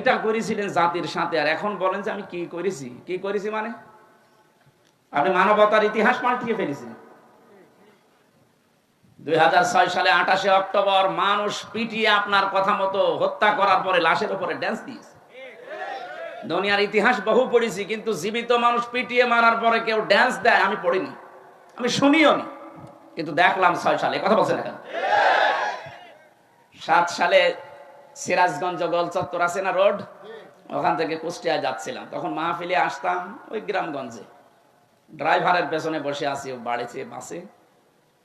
এইটা করেছিলেন জাতির সাথে, আর এখন বলেন যে আমি কি করেছি মানে আপনি মানবতার ইতিহাস পাল্টিয়ে ফেলেছেন। 2006 সালে 28 অক্টোবর মানুষ পিটিয়ে আপনার কথা মতো হত্যা করার পরে লাশের উপরে ড্যান্স দিয়েছে। দুনিয়ার ইতিহাস বহু পড়েছি, কিন্তু জীবিত মানুষ পিটিয়ে মারার পরে কেউ ড্যান্স দেয় আমি পড়িনি, আমি শুনিও নি, কিন্তু দেখলাম 6 সালে। কথা বলছেন এখন। 7 সালে সিরাজগঞ্জ গোল চত্বর আছে না রোড, ওখান থেকে কুষ্টিয়া যাচ্ছিলাম, তখন মাহফিলে আসতাম ওই গ্রামগঞ্জে, ড্রাইভারের পেছনে বসে আছি বাড়িতে বাসে,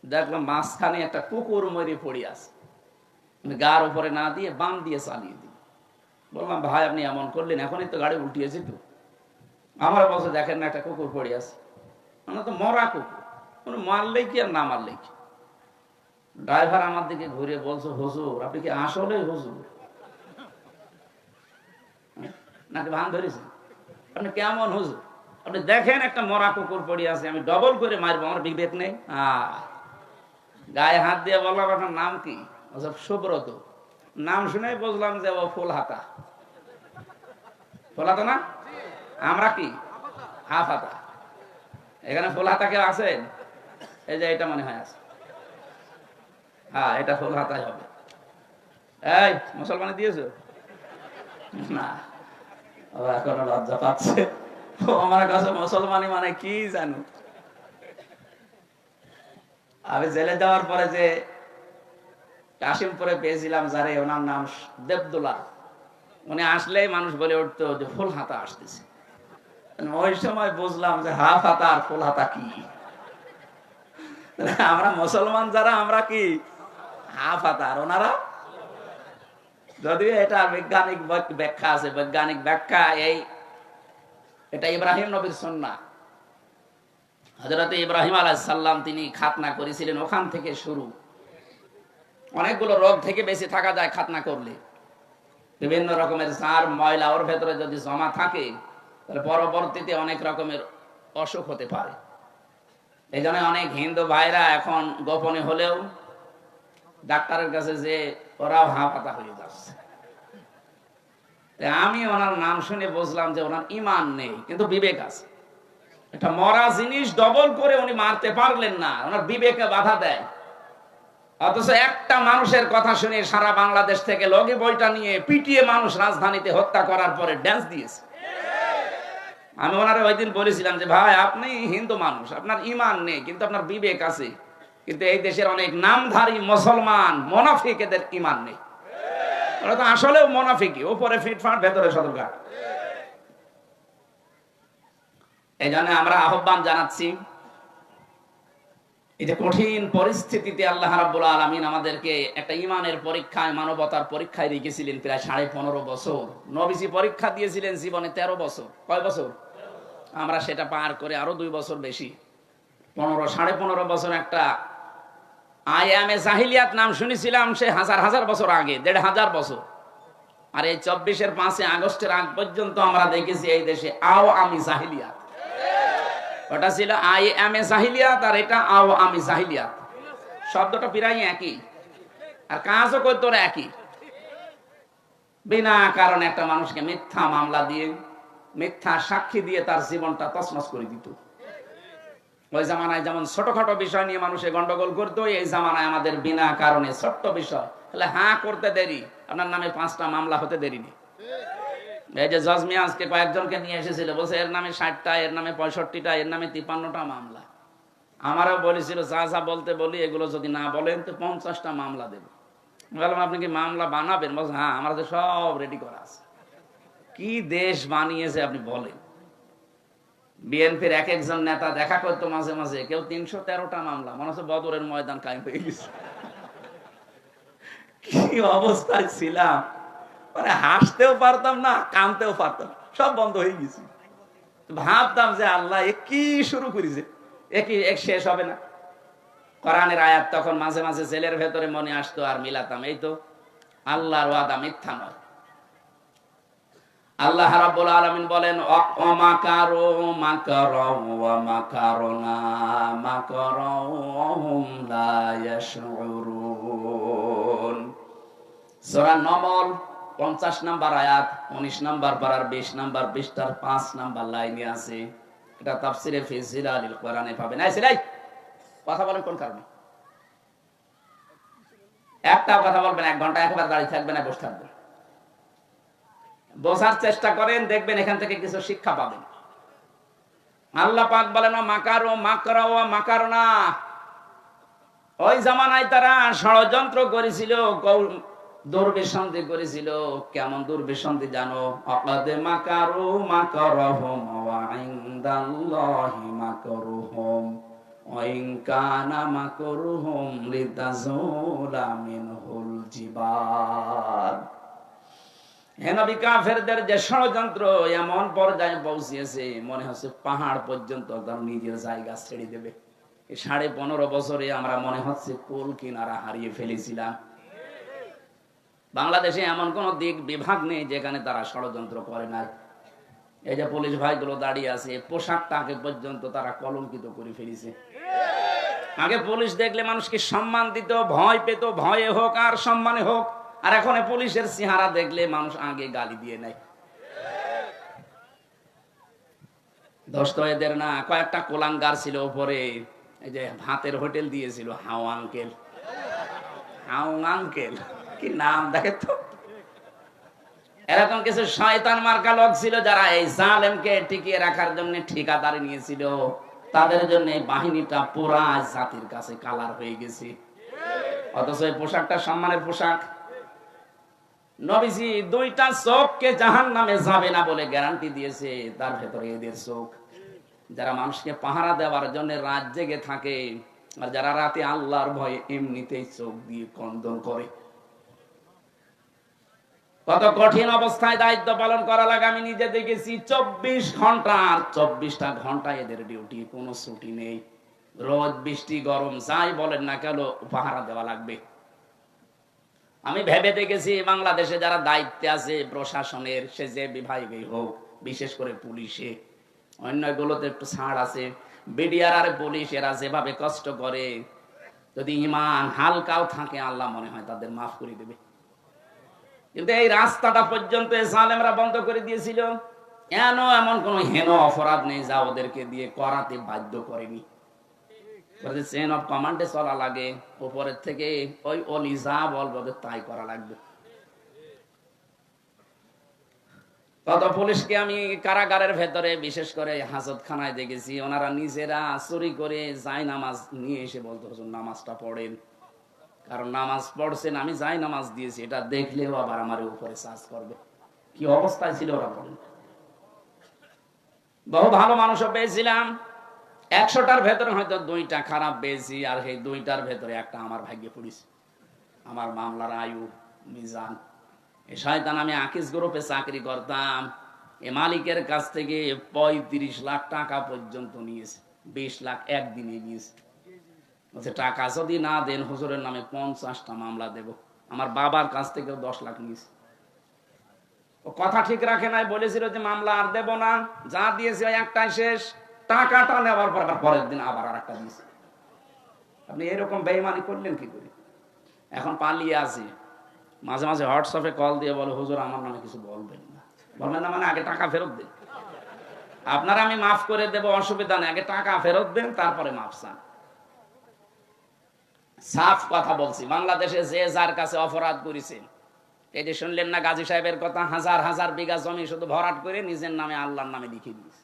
দেখলাম মাঝখানে একটা কুকুর মরে পড়ে আছে, গার উপরে না দিয়ে বাম দিয়ে চালিয়ে দিই। বললাম ভাই আপনি এমন করলেন, এখনই তো গাড়ি উল্টিয়েছি তো। আমার বলছে দেখেন না একটা কুকুর পড়ে আছে, মানে তো মরা কুকুর, মানে মারলেই কি আর না মারলেই কি। ড্রাইভার আমার দিকে ঘুরে বলছে হুজুর আপনি কি আসলে হুজুর নাকি ভান ধরেছেন, আপনি কেমন হুজুর, আপনি দেখেন একটা মরা কুকুর পড়ে আছে, আমি ডবল করে মারবো, আমার বিবেক নেই। গায়ে হাত দিয়ে বললাম আপনার নাম কি, সুব্রত। নাম শুনে বুঝলাম যে ও ফুল হাতা। ফুল হাতা না, আমরা কি হাফ হাতা। এখানে ফুল হাতা কেউ আছেন? এই যে এটা মনে হয় আছে, হ্যাঁ এটা ফুল হাতাই হবে। এই মুসলমানি দিয়েছো না? এখন লজ্জা পাচ্ছে, আমার কাছে মুসলমানি মানে কি জানো। আমি জেলে যাওয়ার পরে যে কাশিমপুরে পেয়েছিলাম যারে, ওনার নাম দেবদুল্লাহ, উনি আসলেই মানুষ বলে উঠতো যে ফুল হাতা আসতেছে। ওই সময় বুঝলাম যে হাফ হাতা আর ফুল হাতা কি। আমরা মুসলমান যারা আমরা কি হাফ হাতা, আর ওনারা, যদিও এটা বৈজ্ঞানিক ব্যাখ্যা আছে, বৈজ্ঞানিক ব্যাখ্যা এটা ইব্রাহিম নবীর সুন্নাহ। হযরত ইব্রাহিম আলাইহিস সালাম তিনি খাতনা করেছিলেন, ওখান থেকে শুরু। অনেকগুলো রোগ থেকে বেঁচে থাকা যায় খাতনা করলে। বিভিন্ন রকমের সার ময়লা ওর ভেতরে যদি জমা থাকে তাহলে পরবর্তীতে অনেক রকমের অসুখ হতে পারে। এই জন্য অনেক হিন্দু ভাইরা এখন গোপনে হলেও ডাক্তারের কাছে যে ওরাও হাঁপাতা হয়ে যাচ্ছে। আমি ওনার নাম শুনে বুঝলাম যে ওনার ঈমান নেই, কিন্তু বিবেক আছে। একটা মরা জিনিস ডবল করে উনি মারতে পারলেন না, ওনার বিবেকে বাধা দেয়। অথচ একটা মানুষের কথা শুনে সারা বাংলাদেশ থেকে লগি বইটা নিয়ে পিটিয়ে মানুষ রাজধানীতে হত্যা করার পরে ড্যান্স দিয়েছে। আমি ওনারা ওই দিন বলেছিলাম যে ভাই আপনি হিন্দু মানুষ, আপনার ঈমান নেই কিন্তু আপনার বিবেক আছে, কিন্তু এই দেশের অনেক নামধারী মুসলমান মুনাফিক, এদের ঈমান নেই। ওরা তো আসলেও মুনাফিকই, উপরে ফিটফাট ভেতরে সদরঘাট। এই জন্য আমরা আহ্বান জানাচ্ছি, এই যে কঠিন পরিস্থিতিতে আল্লাহ রাব্বুল আলামিন আমাদেরকে একটা ঈমানের পরীক্ষায়, মানবতার পরীক্ষায় রেখেছিলেন প্রায় 15.5 বছর। নবীজি পরীক্ষা দিয়েছিলেন জীবনে 13 বছর। কয় বছর? আমরা সেটা পার করে আরো 2 বছর বেশি, 15.5 বছর একটা আয়ামে জাহিলিয়াত নাম শুনেছিলাম, সে হাজার বছর আগে, 1500 বছর। আর এই 24-এর 5 আগস্টের আগ পর্যন্ত আমরা দেখেছি এই দেশে আওয়ামী জাহিলিয়াত। ওটা ছিল আইএমএ জাহিলিয়াত, আর এটা আওয়ামী জাহিলিয়াত। শব্দটা প্রায় একই, আর কাজও করতো একই। বিনা কারণে একটা মানুষকে মিথ্যা মামলা দিয়ে, মিথ্যা সাক্ষী দিয়ে তার জীবনটা তছনছ করে দিত। ওই জামানায় যেমন ছোটখাটো বিষয় নিয়ে মানুষে গন্ডগোল করতো, এই জামানায় আমাদের বিনা কারণে ছোট্ট বিষয় তাহলে হ্যাঁ করতে দেরি, আপনার নামে 5টা মামলা হতে দেরি নেই। এই যে জজ মিয়া আজকে কয়েকজনকে নিয়ে এসেছিল, বলছে এর নামে 60টা, এর নামে 65টা, এর নামে 53টা মামলা। আমারও বলেছিল যা বলতে বলি এগুলো যদি না বলেন তো 50টা মামলা দেবো। বললাম আপনি কি মামলা বানাবেন? বলছে হ্যাঁ, আমার তো সব রেডি করা আছে। কি দেশ বানিয়েছে আপনি বলেন। বিএনপির এক একজন নেতা দেখা করতো মাঝে মাঝে, কেউ 313টা মামলা, মনে হচ্ছে বদরের ময়দান কায়েম হয়ে গেছে। কি অবস্থায় ছিলাম, মানে হাসতেও পারতাম না, কাঁদতেও পারতাম, সব বন্ধ হয়ে গেছে। ভাবতাম যে আল্লাহ এ কি শুরু করেছে, এক শেষ হবে না। কোরআনের আয়াত তখন মাঝে মাঝে জেলের ভেতরে মনে আসতো, আর মিলাতাম, এই তো আল্লাহর ওয়াদা মিথ্যা নয়। আল্লাহ রাব্বুল আলামিন বলেন ওয়ামাকারু মাকারাও ওয়া মাকারনা মাকারাহুম লা ইয়াশউরুন। সূরা নমল 50 নাম্বার আয়াত, 19 নাম্বার পারার 20 নাম্বার পৃষ্ঠার 5 নাম্বার লাইনে আছে। এটা তাফসিরে ফি জিলালিল কোরআনে পাবেন। কথা বলেন কোন কারণে? একটা কথা বলবেন, 1 ঘন্টা একবার দাঁড়িয়ে থাকবেন না বসে থাকবেন। বোঝার চেষ্টা করেন, দেখবেন এখান থেকে কিছু শিক্ষা পাবেন। আল্লাহ পাক বলেন মাকারু মাকরা ওয়া মাকারনা। ওই জামানায় তারা ষড়যন্ত্র করেছিল, দুর্বিসন্ধি করেছিল। কেমন দুর্বিসন্ধি জানো? আকাদে মাকারু মাকারহুম ওয়া ইনদাল্লাহি মাকরুহুম ওয়া ইন কানা মাকরুহুম লিতাজুলা মিনহুল জিবাল। হে নবী, কাফেরদের যে ষড়যন্ত্র এমন পর্যায়ে পৌঁছেছে, মনে হচ্ছে পাহাড় পর্যন্ত তার নিজের জায়গা ছেড়ে দেবে। 15.5 বছরে আমরা মনে হচ্ছে কুল কিনারা হারিয়ে ফেলেছিলাম। বাংলাদেশে এমন কোন দিক বিভাগ নেই যেখানে তারা ষড়যন্ত্র করে না। এই যে পুলিশ ভাইগুলো দাঁড়িয়ে আছে, পোশাকটাকে পর্যন্ত তারা কলঙ্কিত করে ফেলেছে। আগে পুলিশ দেখলে মানুষকে সম্মান দিত, ভয় পেত, ভয়ে হোক আর সম্মানে হোক। আর এখন পুলিশের চেহারা দেখলে মানুষ আগে গালি দিয়ে নেয়। দোষ তো এদের না, কয়েকটা কোলাঙ্গার ছিল উপরে, এই যে ভাতের হোটেল দিয়েছিল হাও আঙ্কেল। হাও আঙ্কেল কি নাম দেখে তো। এরকম কিছু শয়তান মার্কা লোক ছিল যারা এই জালেমকে টিকিয়ে রাখার জন্য ঠিকাদারি নিয়েছিল। তাদের জন্য বাহিনীটা পুরা জাতির কাছে কালার হয়ে গেছে। অথচ এই পোশাকটা সম্মানের পোশাক। নবীজি 2টা চোখকে জাহান্নামে যাবে না বলে গ্যারান্টি দিয়েছে। তার ভেতরে এদের চোখ, যারা মানুষকে পাহারা দেওয়ার জন্য রাত জেগে থাকে, আর যারা রাতে আল্লাহর ভয়ে এমনিতেই চোখ দিয়ে ক্রন্দন করে। কত কঠিন অবস্থায় দায়িত্ব পালন করা লাগে আমি নিজে দেখেছি। 24 ঘন্টা, আর 24টা ঘন্টা এদের ডিউটি, কোনো ছুটি নেই। রোদ বৃষ্টি গরম যাই বলেন না কেন পাহারা দেওয়া লাগবে। আমি ভেবে দেখেছি বাংলাদেশে যারা দায়িত্বে আছে প্রশাসনের, সে যে বিভাগই হোক, বিশেষ করে পুলিশে, অন্যগুলোতে একটু ছাড় আছে। বিডিআর আর পুলিশ এরা যেভাবে কষ্ট করে, যদি ইমান হালকাও থাকে আল্লাহ মনে হয় তাদের মাফ করে দেবে। কিন্তু এই রাস্তাটা পর্যন্ত জালেমরা বন্ধ করে দিয়েছিল। এমন কোন হেন অপরাধ নেই যা ওদেরকে দিয়ে করাতে বাধ্য করেনি। চেইন অফ কমান্ডে চলা লাগে, উপরের থেকে ওই অলি যা বলবে তাই করা লাগবে। কত পুলিশকে আমি কারাগারের ভেতরে, বিশেষ করে হাজতখানায় দেখেছি, ওনারা নিজেরা চুরি করে যাই নামাজ নিয়ে এসে বলতো হুজুর নামাজটা পড়েন। কারণ নামাজ পড়ছেন, আমি যাই নামাজ দিয়েছি, এটা দেখলেও আবার আমার উপরে চার্জ করবে। কি অবস্থায় ছিল ওরা বলেন। বহু ভালো মানুষও পেয়েছিলাম, 100টার ভেতরে হয়তো 2টা খারাপ পেয়েছি, আর সেই 2টার ভেতরে একটা আমার ভাগ্যে পড়েছে। আমার মামলার আয়ু মিজান। এই শয়তান আমি আকিস গ্রুপে চাকরি করতাম, এ মালিকের কাছ থেকে 35 লাখ টাকা পর্যন্ত নিয়েছে। 20 লাখ একদিনে নিয়েছে। বলছে টাকা যদি না দেন হুজুরের নামে 50টা মামলা দেব। আমার বাবার কাছ থেকে 10 লাখ নিয়েছে। ও কথা ঠিক রাখে নাই, বলেছিল যে মামলা আর দেব না, যা দিয়েছে ওই একটাই শেষ। টাকাটা নেওয়ার পর আবার পরের দিন আবার আরেকটা দিয়েছে। আপনি এরকম বেঈমানি করলেন কি করে? এখন পালিয়ে আছে, মাঝে মাঝে হোয়াটসঅ্যাপে কল দিয়ে বলে হুজুর আমার নামে কিছু বলবেন না। বলবেন না মানে আগে টাকা ফেরত দেন। আপনারা আমি মাফ করে দেব, অসুবিধা নেই, আগে টাকা ফেরত দেন তারপরে মাফ চান। সাফ কথা বলছি, বাংলাদেশে যে যার কাছে অপরাধ করেছে, এই যে শুনলেন না গাজী সাহেবের কথা, হাজার হাজার বিঘা জমি শুধু ভরাট করে নিজের নামে আল্লাহর নামে লিখে দিয়েছে।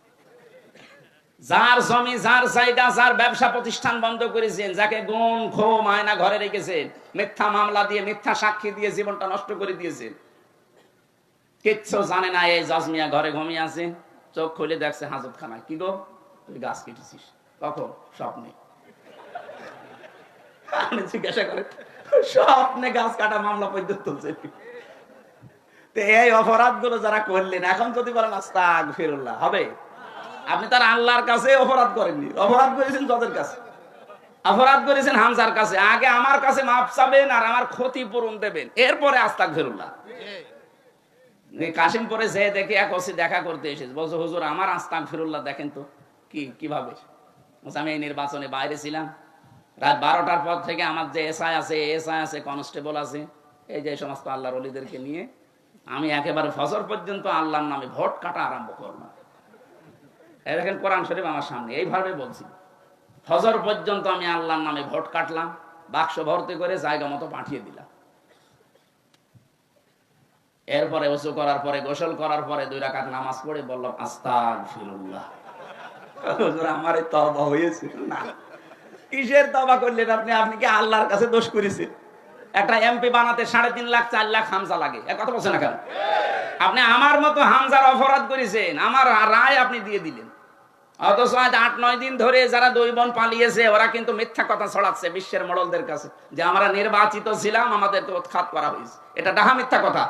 যার জমি, যার জায়গা, যার ব্যবসা প্রতিষ্ঠান বন্ধ করেছেন, যাকে গুণ খুন মায়না ঘরে রেখেছেন, মিথ্যা মামলা দিয়ে মিথ্যা সাক্ষী দিয়ে জীবনটা নষ্ট করে দিয়েছেন, কিচ্ছু জানে না। এই জজমিয়া ঘরে ঘুমিয়ে আছে, চোখ খুলে দেখছে হাজতখানায়। কি গো তুই গাছ কেটেছিস কখন? স্বপ্নে। জিজ্ঞাসা করে স্বপ্নে গাছ কাটা মামলা পর্যন্ত তুলছে। এই অপরাধ গুলো যারা করলেন, এখন যদি বলেন আস্তাগফিরুল্লাহ হবে? আপনি তার আল্লাহর কাছে অপরাধ করেননি, অপরাধ করেছেন তাদের কাছে, অপরাধ করেছেন হামজার কাছে। আগে আমার কাছে মাফ চাবেন আর আমার ক্ষতিপূরণ দেবেন, এরপরে আস্তাগফিরুল্লাহ। কাশিমপুরে যে দেখে এক ওসি দেখা করতে এসেছে, বলছে হুজুর আমার আস্তাগফিরুল্লাহ দেখেন তো কিভাবে। আমি এই নির্বাচনে বাইরে ছিলাম, রাত 12টার পর থেকে আমার যে এসআই আছে, কনস্টেবল আছে, এই যে সমস্ত আল্লাহর ওলিদেরকে নিয়ে আমি একেবারে ফজর পর্যন্ত আল্লাহর নামে ভোট কাটা আরম্ভ করলাম। এই দেখেন কোরআন শরীফ আমার সামনে, এইভাবে বলছি, ফজর পর্যন্ত আমি আল্লাহর নামে ভোট কাটলাম, বাক্স ভর্তি করে জায়গা মতো পাঠিয়ে দিলাম। এরপরে ওযু করার পরে, গোসল করার পরে 2 রাকাত নামাজ পড়ে বললাম আস্তাগফিরুল্লাহ। হুজুর আমার এই তওবা হয়েছে না। কিসের তওবা করলেন আপনি? আপনি কি আল্লাহর কাছে দোষ করেছেন? একটা এমপি বানাতে 3.5 লাখ 4 লাখ হামজা লাগে, এ কথা বলছেন না কেন? আপনি আমার মতো হামজার অপরাধ করেছেন, আমার রায় আপনি দিয়ে দিলেন। অথচ আজ 8-9 দিন ধরে যারা 2 বোন পালিয়েছে ওরা কিন্তু মিথ্যা কথা ছড়াচ্ছে বিশ্বের মোড়লদের কাছে যে আমরা নির্বাচিত ছিলাম, আমাদেরকে উৎখাত করা হয়েছে। এটা ডাহা মিথ্যা কথা।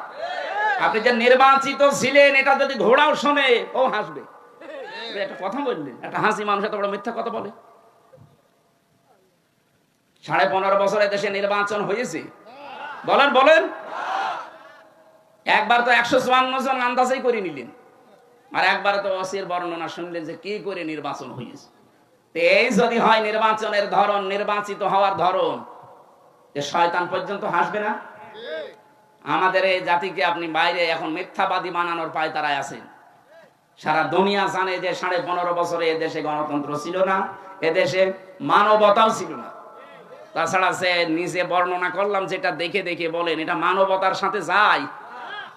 আপনি যে নির্বাচিত ছিলেন এটা যদি ঘোড়াও শোনে ও হাসবে। একটা কথা বললেন, একটা হাসি মানুষ এত বড় মিথ্যা কথা বলে? 15.5 বছরে দেশে নির্বাচন হয়েছে? বলেন বলেন। একবার তো 154 জন আন্দাজেই করে নিলেন, আর একবার তো ওসির বর্ণনা শুনলেন যে কি করে নির্বাচন হয়েছে। এই যদি হয় নির্বাচনের ধরন, নির্বাচিত হওয়ার ধরন, যে শয়তান পর্যন্ত হাসবে না? আমাদের এই জাতিকে আপনি বাইরে এখন মিথ্যাবাদী বানানোর পায়তারায় আছেন। সারা দুনিয়া জানে যে 15.5 বছরে এদেশে গণতন্ত্র ছিল না, এদেশে মানবতাও ছিল না। তাছাড়া সে নিজে বর্ণনা করলাম যেটা দেখে দেখে বলেন, এটা মানবতার সাথে যায়?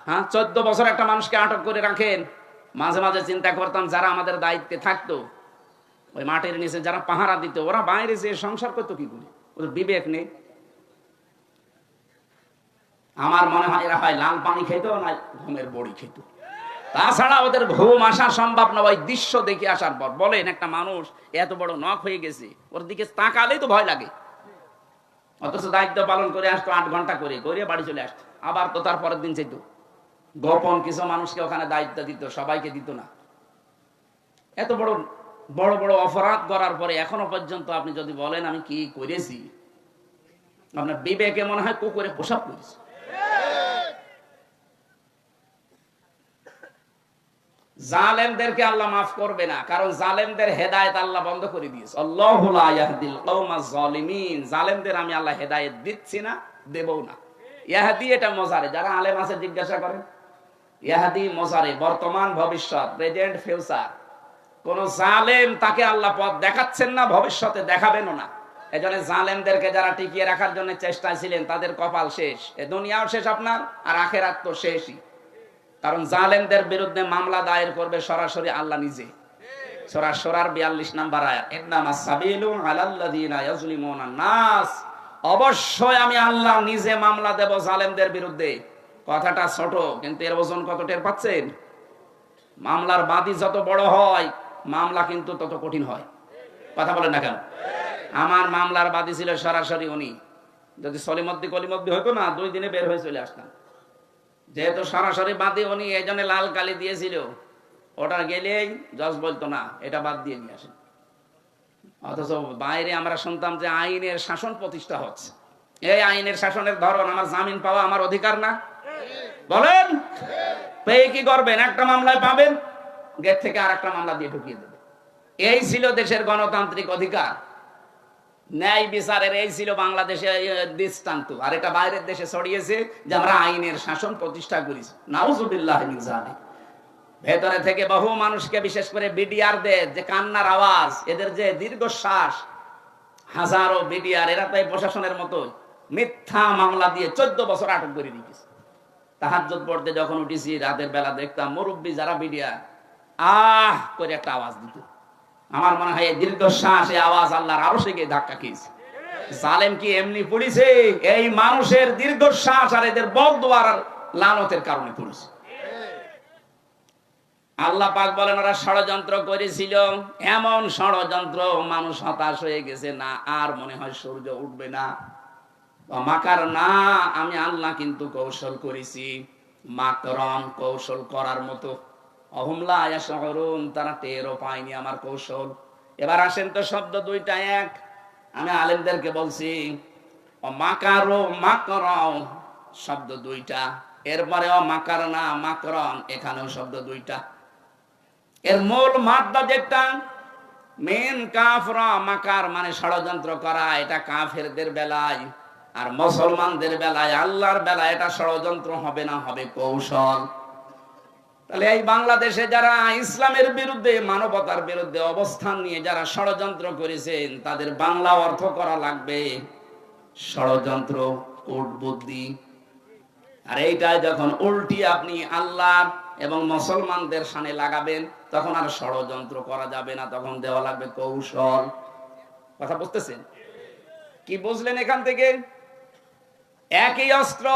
হ্যাঁ, 14 বছর একটা মানুষকে আটক করে রাখেন। মাঝে মাঝে চিন্তা করতাম যারা আমাদের দায়িত্বে থাকতো, ওই মাটির নিচে যারা পাহারা দিত, ওরা বাইরে যে সংসার করতো কি করে? ওদের বিবেক নেই। আমার মনে হয় এরা হয় লাল পানি খেত না ঘুমের বড়ি খেত। তাছাড়া ওদের ঘুম আসা সম্ভব না ওই দৃশ্য দেখে আসার পর। বলেন একটা মানুষ এত বড় নখ হয়ে গেছে, ওর দিকে তাকালেই তো ভয় লাগে। অথচ দায়িত্ব পালন করে আসতো 8 ঘন্টা করে করে বাড়ি চলে আসতো, আবার তো তার পরের দিন যেত। গোপন কিছু মানুষকে ওখানে দায়িত্ব দিত, সবাইকে দিত না। এত বড় বড় বড় অপরাধ করার পরে এখনো পর্যন্ত আপনি যদি বলেন আমি কি করেছি, আপনার বিবেকে মনে হয় কুকুরে পোশাক করেছি। জালেমদেরকে আল্লাহ মাফ করবে না, কারণ জালেমদের হেদায়েত আল্লাহ বন্ধ করে দিয়েছে। আল্লাহু লা ইয়াহদিল কওমাজ জালিমিন। জালেমদের আমি আল্লাহ হেদায়েত দিচ্ছি না, দেবও না। ইয়াহদি এটা মজারে, যারা আলেম আছে জিজ্ঞাসা করেন। ইয়াহদি মজারে, বর্তমান ভবিষ্যৎ, প্রেজেন্ট ফিউচার। কোন জালেম তাকে আল্লাহ পথ দেখাচ্ছেন না, ভবিষ্যতে দেখাবেনও না। এজন্য জালেমদেরকে যারা টিকিয়ে রাখার জন্য চেষ্টায় ছিলেন তাদের কপাল শেষ। এ দুনিয়াও শেষ আপনার, আর আখেরাত তো শেষই। কারণ জালেমদের বিরুদ্ধে মামলা দায়ের করবে সরাসরি আল্লাহ নিজে। সূরা শুরার 42 নম্বর আয়াত, ইন্নামাস সাবিলু আলাল্লাযিনা ইয়াজলিমুনান নাস। অবশ্যই আমি আল্লাহ নিজে মামলা দেব জালেমদের বিরুদ্ধে। কথাটা ছোট, কিন্তু এর ওজন কত টের পাচ্ছেন? মামলার বাদী যত বড় হয় মামলা কিন্তু তত কঠিন হয়। কথা বলেন না কেন? আমার মামলার বাদী ছিল সরাসরি উনি। যদি সলিমদ্দি কলিমদ্দি হতো না, 2 দিনে বের হয়ে চলে আসতাম। যেহেতু সরাসরি বাদী উনি, এই জন্য লাল কালি দিয়েছিল। ওটা গেলেই জজ বলতো না, এটা বাদ দিয়ে নিয়ে আসেন। অথচ বাইরে আমরা শুনতাম যে আইনের শাসন প্রতিষ্ঠা হচ্ছে। এই আইনের শাসনের ধরন, আমার জামিন পাওয়া আমার অধিকার না? বলেন, পেয়ে কি করবেন? একটা মামলায় পাবেন, গেট থেকে আর একটা মামলা দিয়ে ঢুকিয়ে দেবে। এই ছিল দেশের গণতান্ত্রিক অধিকার। ন্যায় বিচারের এই ছিল বাংলাদেশে দৃষ্টান্ত। আর এটা বাইরের দেশে ছড়িয়েছে যে আমরা আইনের শাসন প্রতিষ্ঠা করেছি। নাউজুবিল্লাহ মিন যালিক। ভেতরে থেকে বহু মানুষকে, বিশেষ করে বিডিআরদের যে কান্নার আওয়াজ, এদের যে দীর্ঘশ্বাস, হাজারো বিডিআর, এরা তো এই প্রশাসনের মতো মিথ্যা মামলা দিয়ে 14 বছর আটক করে রেখেছে। তাহাজ্জুদ পড়তে যখন উঠেছি রাতের বেলা দেখতাম মুরব্বী যারা বিডিআর আহ করে একটা আওয়াজ দিত। আমার মনে হয় এই দীর্ঘশ্বাস, এই আওয়াজ আল্লাহর আরশে গিয়ে ধাক্কা খেয়েছে। জালেম কি এমনি পড়েছে? এই মানুষের দীর্ঘশ্বাস আর এদের বদদুয়ার লানতের কারণে পড়েছে। আল্লাহ পাক বলেন ওরা ষড়যন্ত্র করেছিল, এমন ষড়যন্ত্র মানুষ হতাশ হয়ে গেছে, না আর মনে হয় সূর্য উঠবে না। মাকার না, আমি আল্লাহ কিন্তু কৌশল করেছি। মাকরন, কৌশল করার মতো। অহুমলা ইয়াশউরুন, তারা টেরও পায়নি আমার কৌশল। এবার আসেন তো, শব্দ 2টা এক। আমি আলেমদেরকে বলছি মাকারো মাকরাও শব্দ 2টা, এরপরে মাকারনা মাকরন, এখানেও শব্দ 2টা। এর মূল মাদ্দা যেটা মেন কাফরা, মাকার মানে ষড়যন্ত্র করা, এটা কাফেরদের বেলায়। আর মুসলমানদের বেলায়, আল্লাহর বেলায় এটা ষড়যন্ত্র হবে না, হবে কৌশল। তাহলে এই বাংলাদেশে যারা ইসলামের বিরুদ্ধে, মানবতার বিরুদ্ধে অবস্থান নিয়ে যারা ষড়যন্ত্র করেছেন, তাদের বাংলা অর্থ করা লাগবে ষড়যন্ত্র, কূটবুদ্ধি। আর এইটা যখন উল্টি আপনি আল্লাহ এবং মুসলমানদের সামনে লাগাবেন, তখন আর ষড়যন্ত্র করা যাবে না, তখন দেওয়া লাগবে কৌশল। কথা বুঝতেছেন? কি বুঝলেন এখান থেকে? একই অস্ত্র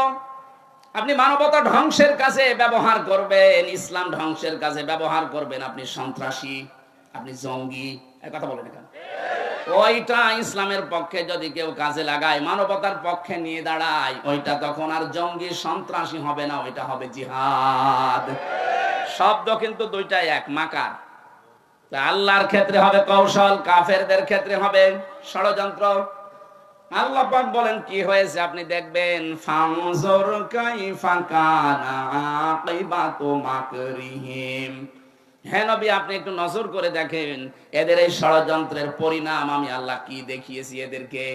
আপনি মানবতা ধ্বংসের কাছে ব্যবহার করবেন, ইসলাম ধ্বংসের কাছে ব্যবহার করবেন, আপনি সন্ত্রাসী, আপনি জঙ্গি, এই কথা বলেন এখানে। ওইটা ইসলামের পক্ষে যদি কেউ কাজে লাগায়, মানবতার পক্ষে নিয়ে দাঁড়ায়, ওইটা তখন আর জঙ্গি সন্ত্রাসী হবে না, ওইটা হবে জিহাদ। শব্দ কিন্তু দুইটাই এক, মাকার। আল্লাহর ক্ষেত্রে হবে কৌশল, কাফেরদের ক্ষেত্রে হবে ষড়যন্ত্র। আল্লাহ পাক বলেন কি হয়েছে আপনি দেখবেন, ফানজুর কাইফা কানা আকিবাতু মাকরিহিম। হ্যাঁ নবী, আপনি একটু নজর করে দেখেন এদের এই ষড়যন্ত্রের পরিণাম আমি আল্লাহ কি দেখিয়েছি এদেরকে।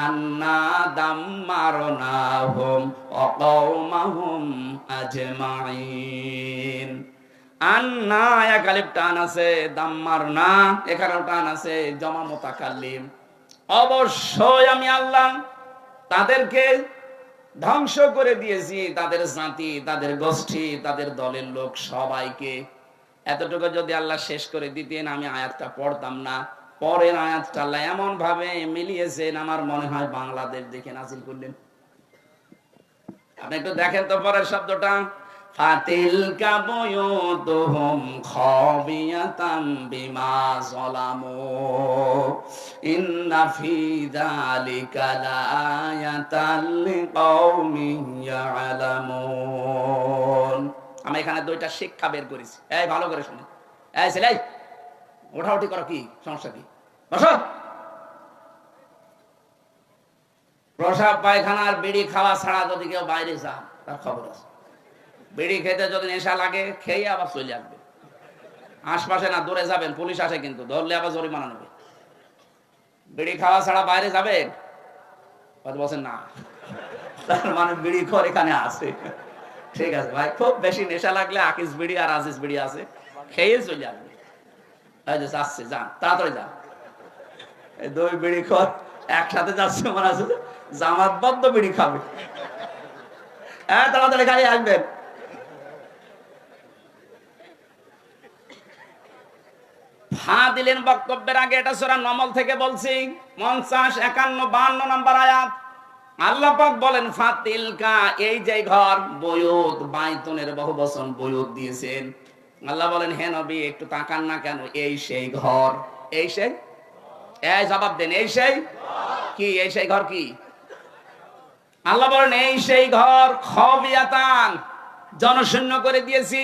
আন্না দাম্মারনাহুম ওয়া কওমাহুম আজমাইন। আন্না এক আলিফ টান আছে, দাম্মারনা এখানেও টান আছে, জমা মুতাকাল্লিম। অবশ্যই আমি আল্লাহ তাদেরকে ধ্বংস করে দিয়েছি, তাদের জাতি, তাদের গোষ্ঠী, তাদের দলের লোক সবাইকে। এতটুকু যদি আল্লাহ শেষ করে দিতেন, আমি আয়াতটা পড়তাম না। পরের আয়াতটা আল্লাহ এমন ভাবে মিলিয়েছেন, আমার মনে হয় বাংলাদেশ দেখে নাজিল করলেন। আপনি একটু দেখেন তো পরের শব্দটা, ফাতিলকা বুয়ুতুহুম খাবিয়াতাম বিমা যালামু ইন্না ফি যালিকা লাআয়াতাল লিকাওমিন ইয়ালামুন। আমি এখানে দুইটা শিক্ষা বের করেছি, এই ভালো করে শুনে। এই ছেলে, ওঠাউঠি করো, কি সমস্যা? কি বসো। প্রসাব পায়খানার বিড়ি খাওয়া ছাড়া যদি কেউ বাইরে যান, তার খবর আছে। বিড়ি খেতে যদি নেশা লাগে, খেয়ে আবার চলে আসবে। আশপাশে না, দূরে যাবেন, পুলিশ আসে কিন্তু, ধরলে আবার জরিমানা নেবে। বিড়ি খাওয়া ছাড়া বাইরে যাবেন? বলছেন না, তার মানে বিড়ি খোর এখানে আছে। ঠিক আছে ভাই, খুব বেশি নেশা লাগলে আকিস বিড়ি আর আজিজ বিড়ি আছে, খেয়ে চলে আসবে। যাচ্ছে, যান, তাড়াতাড়ি যান। এই দুই বিড়ি খোর একসাথে যাচ্ছে, মানে আছে জামাতবদ্ধ বিড়ি খাবে। হ্যাঁ, তাড়াতাড়ি গাড়ি আসবেন। ফা দিলেন বক্তব্যের আগে, এটা সূরা নমল থেকে বলছি, 50, 51, 52 নম্বর আয়াত। আল্লাহ পাক বলেন ফাতিলকা, এই যে ঘর, বয়ুত, বাইতুনের বহুবচন বয়ুত দিয়েছেন। আল্লাহ বলেন হে নবী একটু তাকান না কেন, এই সেই ঘর। এই সেই, এই জবাব দেন, এই সেই কি? এই সেই ঘর কি? আল্লাহ বলেন এই সেই ঘর, খাবিয়াতান, জনশূন্য করে দিয়েছি,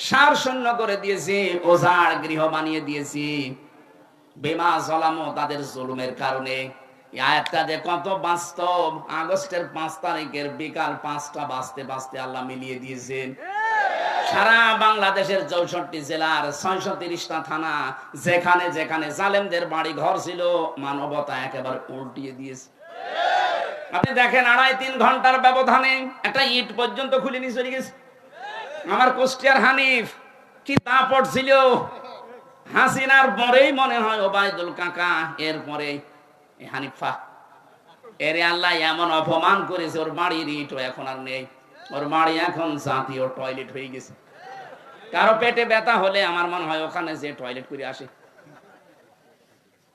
সার শূন্য করে দিয়েছি, ওজাড় গৃহ বানিয়ে দিয়েছি, বিমা যালামু, তাদের জুলুমের কারণে। এই আয়াতটা যে কত বাস্তব, আগস্টের 5 তারিখের বিকাল 5টা বাজতে বাজতে আল্লাহ মিলিয়ে দিয়েছেন। সারা বাংলাদেশের 64 জেলার 630টা থানা, যেখানে যেখানে জালেমদের বাড়ি ঘর ছিল, মানবতা একেবারে উল্টিয়ে দিয়েছে। আপনি দেখেন 2.5-3 ঘন্টার ব্যবধানে একটা ইট পর্যন্ত খুলে নিয়ে চলে গেছে। আমার কুষ্টিয়ার হানিফ কি তা পড়ছিল, হাসিনার পরেই মনে হয় ওবায়দুল কাকা, এরপরে হানিফা। এর আল্লাহ এমন অপমান করেছে, ওর বাড়ির ইটও এখন আর নেই, ওর বাড়ি এখন জাতীয় টয়লেট হয়ে গেছে। কারো পেটে ব্যথা হলে আমার মনে হয় ওখানে যে টয়লেট করে আসে।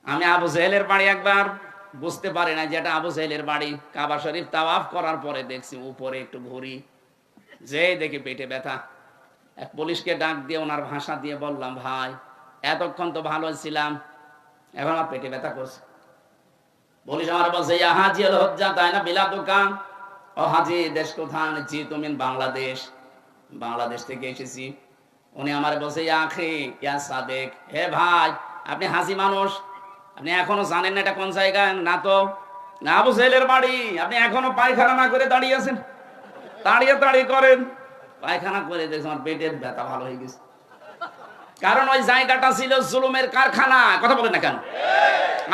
আমি আবু জাহেলের বাড়ি একবার বুঝতে পারি না যেটা আবু জাহেলের বাড়ি, কাবা শরীফ তাওয়াফ করার পরে দেখছি উপরে একটু ঘুরি, যে দেখি পেটে ব্যথা। এক পুলিশকে ডাক দিয়ে ওনার ভাষা দিয়ে বললাম, ভাই এতক্ষণ তো ভালো ছিলাম, এখন আমার পেটে ব্যথা করছে। পুলিশ আমার বলছে, ইয়া হাজি আল হজ্জা, তাই না বিলা দোকান। ও হাজি, দেশ কোথায়? জি তুমি বাংলাদেশ। বাংলাদেশ থেকে এসেছি। উনি আমার বলছে, ইয়া আখি ইয়া সাদেক, হে ভাই আপনি হাজি মানুষ, আপনি এখনো জানেন না এটা কোন জায়গা? না তো, না আবু জাহেলের বাড়ি। আপনি এখনো পায়খানা না করে দাঁড়িয়ে আছেন, দাঁড়িয়ে দাঁড়িয়ে করেন। পায়খানা করে দেখছি আমার পেটের ব্যথা ভালো হয়ে গেছে, কারণ ওই জায়গাটা ছিল জুলুমের কারখানা। কথা বলেন না কেন?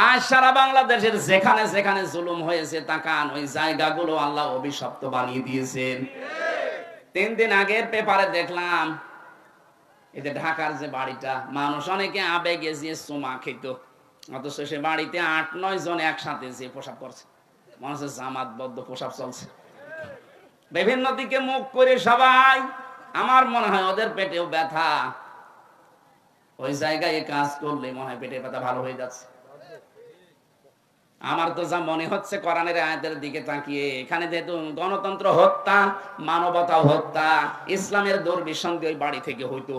আজ সারা বাংলাদেশের যেখানে যেখানে জুলুম হয়েছে তাকান, ওই জায়গাগুলো আল্লাহ অভিশপ্ত বানিয়ে দিয়েছেন। 3 দিন আগের পেপারে দেখলাম, এই যে ঢাকার যে বাড়িটা, মানুষ অনেকে আবেগে যে চুমা খেত, অথচ সে বাড়িতে 8-9 জন একসাথে যে পোশাক করছে, মানুষের জামাতবদ্ধ পোশাক চলছে, বিভিন্ন দিকে মুখ করে সবাই। আমার মনে হয় ওদের পেটেও ব্যথা, ওই জায়গায় কাজ করলে মনে হয় পেটের ব্যথা ভালো হয়ে যাচ্ছে। আমার তো যা মনে হচ্ছে কোরআনের আয়াতের দিকে তাকিয়ে, এখানে যেহেতু গণতন্ত্র হত্যা, মানবতা হত্যা, ইসলামের দুর্বিসন্ধি ওই বাড়ি থেকে হইতো,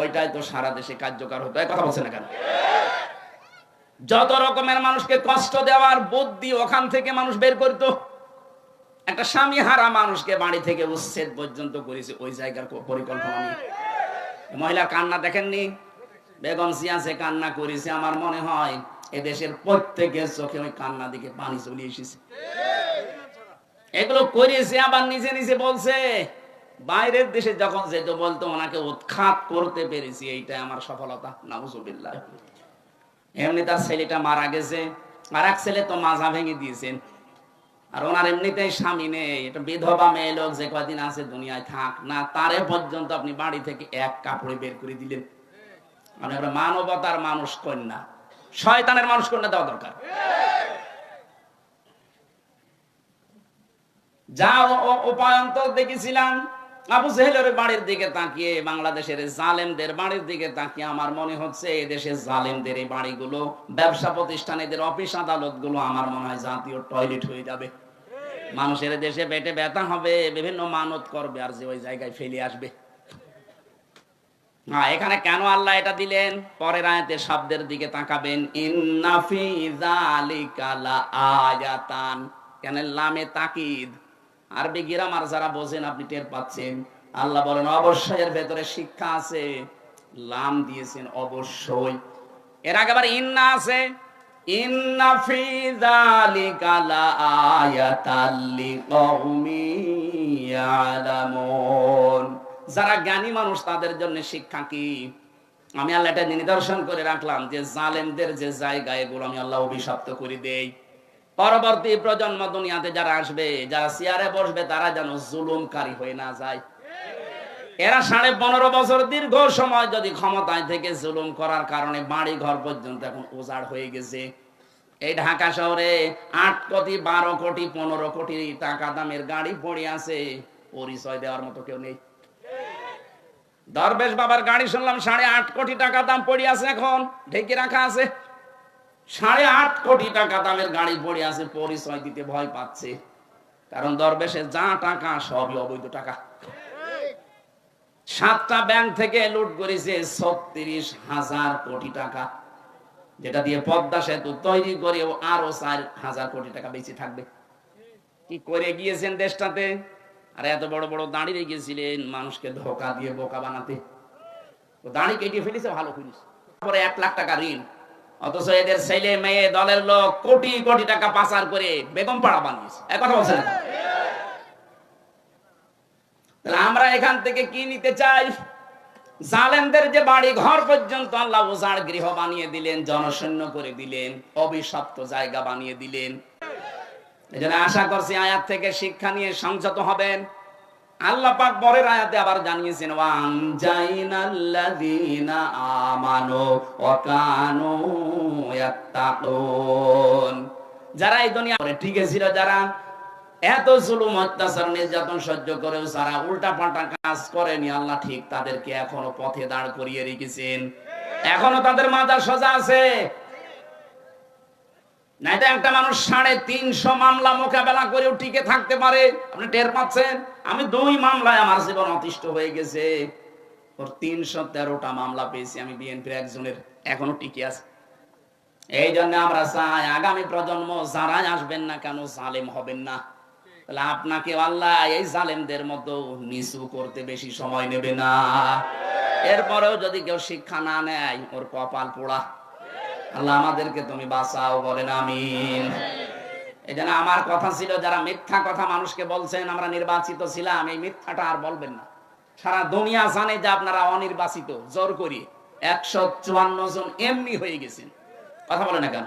ওইটাই তো সারা দেশে কার্যকর হতো। এই কথা বলছে না কেন? যত রকমের মানুষকে কষ্ট দেওয়ার বুদ্ধি ওখান থেকে মানুষ বের করতো। একটা স্বামী হারা মানুষকে বাড়ি থেকে উচ্ছেদ পর্যন্ত করেছে ওই জায়গার পরিকল্পনা নিয়ে। মহিলার কান্না দেখেননি? বেগম জিয়া যে কান্না করেছে, আমার মনে হয় এদেশের প্রত্যেকের চোখে ওই কান্না দিকে পানি চলে এসেছে। এগুলো করেছে আবার নিজে নিজে বলছে। বাইরের দেশে যখন যেত বলতো ওনাকে উৎখাত করতে পেরেছি, এইটা আমার সফলতা। নাউজুবিল্লাহ। এমনি তার ছেলেটা মারা গেছে, আর এক ছেলে তো মাজা ভেঙে দিয়েছেন, আর ওনার এমনিতেই স্বামী নেই। এটা বিধবা মেয়ে লোক, যে কয়দিন আছে দুনিয়ায় থাক না, তারে পর্যন্ত আপনি বাড়ি থেকে এক কাপড়ে বের করে দিলেন। মানে মানবতার মানুষ কন্যা, শয়তানের মানুষ কন্যা দেওয়া দরকার। যা উপায়ন্তর দেখেছিলাম আবু জেহেলের বাড়ির দিকে তাকিয়ে, বাংলাদেশের জালেমদের বাড়ির দিকে তাকিয়ে আমার মনে হচ্ছে এদেশের জালেমদের এই বাড়িগুলো, ব্যবসা প্রতিষ্ঠান, এদের অফিস আদালত গুলো আমার মনে হয় জাতীয় টয়লেট হয়ে যাবে। মানুষের দেশে পেটে ব্যথা হবে, বিভিন্ন মানত করবে, আর যে ওই জায়গায় ফেলে আসবে। এখানে কেন আল্লাহ এটা দিলেন? পরের আয়াতের শব্দের দিকে তাকাবেন, ইন্না ফি যালিকা লাআয়াতান। কেন লামে তাকিদ? আরবি গ্রামার যারা বোঝেন আপনি টের পাচ্ছেন। আল্লাহ বলেন অবশ্যই এর ভেতরে শিক্ষা আছে। লাম দিয়েছেন অবশ্যই, এর আগে আবার ইন্না আছে, ইন্না ফি যালিকা লাআয়াতাল লিকাউমিন ইয়ালামুন। যারা জ্ঞানী মানুষ তাদের জন্য শিক্ষা কি? আমি আল্লাহ এটা নিদর্শন করে রাখলাম যে জালেমদের যে জায়গা, এগুলো আমি আল্লাহ অভিশপ্ত করে দেই। পরবর্তী প্রজন্ম দুনিয়াতে যারা আসবে, যারা চেয়ারে বসবে, তারা যেন জুলুমকারী হয়ে না যায়। এরা 15.5 বছর দীর্ঘ সময় যদি ক্ষমতায় থেকে জুলুম করার কারণে বাড়ি ঘর পর্যন্ত এখন উজাড় হয়ে গেছে। এই ঢাকা শহরে 8 কোটি 12 কোটি 15 কোটি টাকা দামের গাড়ি পড়ে আছে, পরিচয় দেওয়ার মতো কেউ নেই। দরবেশ বাবার গাড়ি শুনলাম 8.5 কোটি টাকা দাম পড়ে আছে, এখন ঢেকে রাখা আছে। 8.5 কোটি টাকা দামের গাড়ি পড়ে আছে, পরিচয় দিতে ভয় পাচ্ছে, কারণ দরবেশের যা টাকা সবই অবৈধ টাকা। 7টা ব্যাংক থেকে লুট করেছে 36,000 কোটি টাকা, যেটা দিয়ে পদ্মা সেতু তৈরি করেও আরো 4,000 কোটি টাকা বেঁচে থাকবে। কি করে গিয়েছেন দেশটাতে? আর এত বড় বড় দাঁড়িয়ে গিয়েছিলেন মানুষকে ধোকা দিয়ে বোকা বানাতে। দাঁড়ি কেটে ফেলেছে, ভালো করেছে। তারপরে 1 লাখ টাকা ঋণ, অথচ এদের ছেলে মেয়ে দলের লোক কোটি কোটি টাকা পাচার করে বেগম পাড়া বানিয়েছে। এক কথা বলছেন। তাহলে আমরা এখান থেকে কি নিতে চাই? জালেমদের যে বাড়ি ঘর পর্যন্ত আল্লাহ উজাড় গৃহ বানিয়ে দিলেন, জনশূন্য করে দিলেন, অভিশপ্ত জায়গা বানিয়ে দিলেন। এজন্য আশা করছি আয়াত থেকে শিক্ষা নিয়ে সংযত হবেন। আল্লাহ পাক পরের আয়াতে আবার জানিয়েছেন, ওয়ানজাইনাল্লাযীনা আমানু ওয়া কানু ইয়াত্তাকুন। যারা এই দুনিয়ায় টিকে ছিল, যারা এত জুলুম অত্যাচার নির্যাতন সহ্য করেও যারা উল্টা পাল্টা কাজ করেনি, আল্লাহ ঠিক তাদেরকে এখনো পথে দাঁড় করিয়ে রেখেছেন। এখনো তাদের মাথা সোজা আছে। নাইটা একটা মানুষ 350 মামলা মোকাবেলা করেও টিকে থাকতে পারে, আপনি টের পাচ্ছেন? আমি 2 মামলায় আমার জীবন অতিষ্ঠ হয়ে গেছে, ওর 313টা মামলা পেয়েছি আমি বিএনপির একজনের, এখনো টিকে আছে। এই জন্য আমরা চাই আগামী প্রজন্ম যারাই আসবেন না কেন জালেম হবেন না। তাহলে আপনাকে আল্লাহ এই জালেমদের মতো নিচু করতে বেশি সময় নেবে না। এরপরেও যদি কেউ শিক্ষা না নেয়, ওর কপাল পোড়া। আল্লাহ আমাদেরকে তুমি বাঁচাও, বলেন আমিন। এই জন্য আমার কথা ছিল, যারা মিথ্যা কথা মানুষকে বলছেন আমরা নির্বাচিত ছিলাম, এই মিথ্যাটা আর বলবেন না। সারা দুনিয়া জানে যে আপনারা অনির্বাচিত, জোর করি 154 জন এমনি হয়ে গেছেন। কথা বলে না কেন?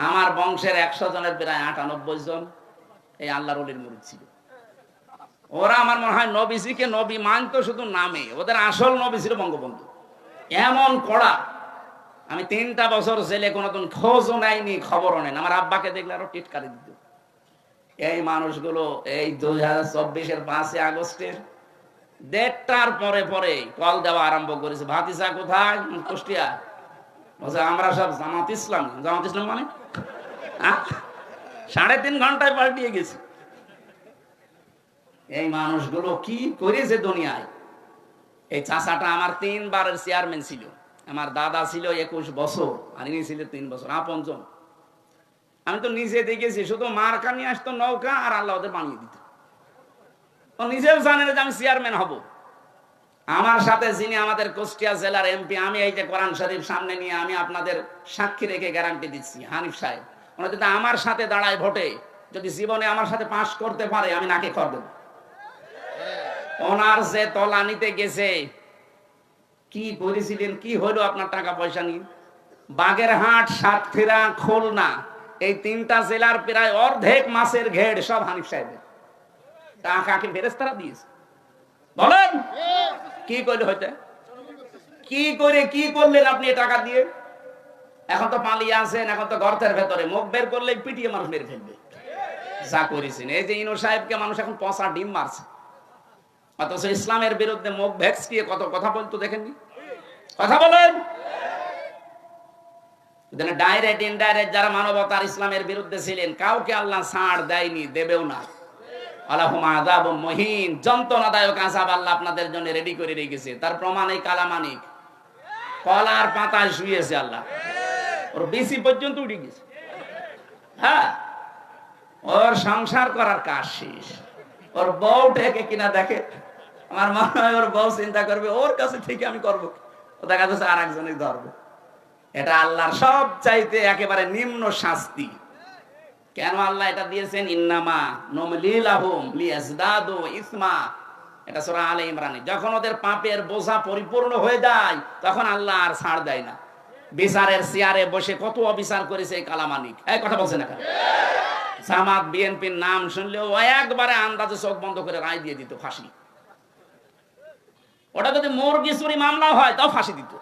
আমার বংশের 100 জনের প্রায় 98 জন এই আল্লাহর ওলির মুরিদ ছিল। ওরা আমার মনে হয় নবীজিকে নবী মানতো শুধু নামে, ওদের আসল নবী ছিল বঙ্গবন্ধু। এমন কড়া, আমি 3টা বছর জেলে কোনোদিন খোঁজও নেয়নি, খবরও নেন। আমার আব্বাকে দেখলে আরো টিটকারি দিত। এই মানুষগুলো এই 2024-এর 5 আগস্টের 1:30টার পরে পরে কল দেওয়া আরম্ভ করেছে, ভাতিজা কোথায়? কুষ্টিয়া। বলছে আমরা সব জামাত ইসলাম। জামাত ইসলাম মানে 3.5 ঘন্টায় পাল্টিয়ে গেছে। এই মানুষগুলো কি করেছে দুনিয়ায়। এই চাচাটা আমার 3 বারের চেয়ারম্যান ছিল। আমার দাদা ছিল 21 বছর আর ইনি ছিল 3 বছর, আপনজন। আমি তো নিজে দেখেছি, শুধু মার্কা নিয়ে আসতো নৌকা, আর আল্লাহ ওদের বানিয়ে দিত। ও নিজেও জানে যে আমি চেয়ারম্যান হব। আমার সাথে যিনি আমাদের কুষ্টিয়া জেলার এমপি, আমি এই যে কোরআন শরীফ সামনে নিয়ে আমি আপনাদের সাক্ষী রেখে গ্যারান্টি দিচ্ছি, হানিফ সাহেব, ওনার যদি আমার সাথে দাঁড়ায় ভোটে, যদি জীবনে আমার সাথে পাশ করতে পারে, আমি নাকে খড় দেব। ওনার যে তলানিতে গেছে, কি করেছিলেন, কি হলো আপনার টাকা পয়সা নিয়ে? বাগেরহাট, সাতক্ষীরা, খুলনা, এই 3টা জেলার প্রায় অর্ধেক মাছের ঘেড় সব হানিফ সাহেবের টাকাকে ফেরেশতারা দিয়েছে। বলেন কি করলে হইতে? কি করে কি করলেন আপনি টাকা দিয়ে? এখন তো পালিয়ে আছেন, এখন তো গর্তের ভেতরে, মুখ বের করলে পিটিয়ে মানুষ মেরে ফেলবে। যা করেছেন, এই যে ইনু সাহেবকে মানুষ এখন পচা ডিম মারছে, অথচ ইসলামের বিরুদ্ধে মুখ ভেক্সিয়ে কত কথা বলতো দেখেননি? কথা বলেন। ডাইরেক্ট ইনডাইরেক্ট যারা মানবতার ইসলামের বিরুদ্ধে ছিলেন, কাউকে আল্লাহ ছাড় দেয়নি, দেবেও না। আলাহুম আযাবুম মুহিন, যন্ত্রণাদায়ক আযাব আল্লাহ আপনাদের জন্য রেডি করে রেখেছে। তার প্রমাণ এই কালামানিক কলার পাতায় শুয়েছে আল্লাহ, ওর বিসি পর্যন্ত উঠে গেছে। হ্যাঁ, ওর সংসার করার কাজ শেষ। ওর বউ ঠেকে কিনা দেখে, আমার মনে হয় ওর বউ চিন্তা করবে ওর কাছে থেকে আমি করবো, ও দেখা যাচ্ছে আর একজনই ধরবে। এটা আল্লাহর সব চাইতে একেবারে নিম্ন শাস্তি। কেন আল্লাহ এটা দিয়েছেন? ইন্নামা নুমলি লাহুম লিয়াজদাদু ইসমা, এটা সূরা আলে ইমরানে। যখন ওদের পাপের বোঝা পরিপূর্ণ হয়ে যায়, তখন আল্লাহ আর ছাড় দেয় না। বিচারের চেয়ারে বসে কত অবিচার করেছে এই কালামানিক, এই কথা বলছে না? জামাত বিএনপির নাম শুনলেও একবারে আন্দাজে চোখ বন্ধ করে রায় দিয়ে দিত, ফাঁসি। ওটা যদি মুরগি চুরি মামলা হয় তাও ফাঁসি দিত।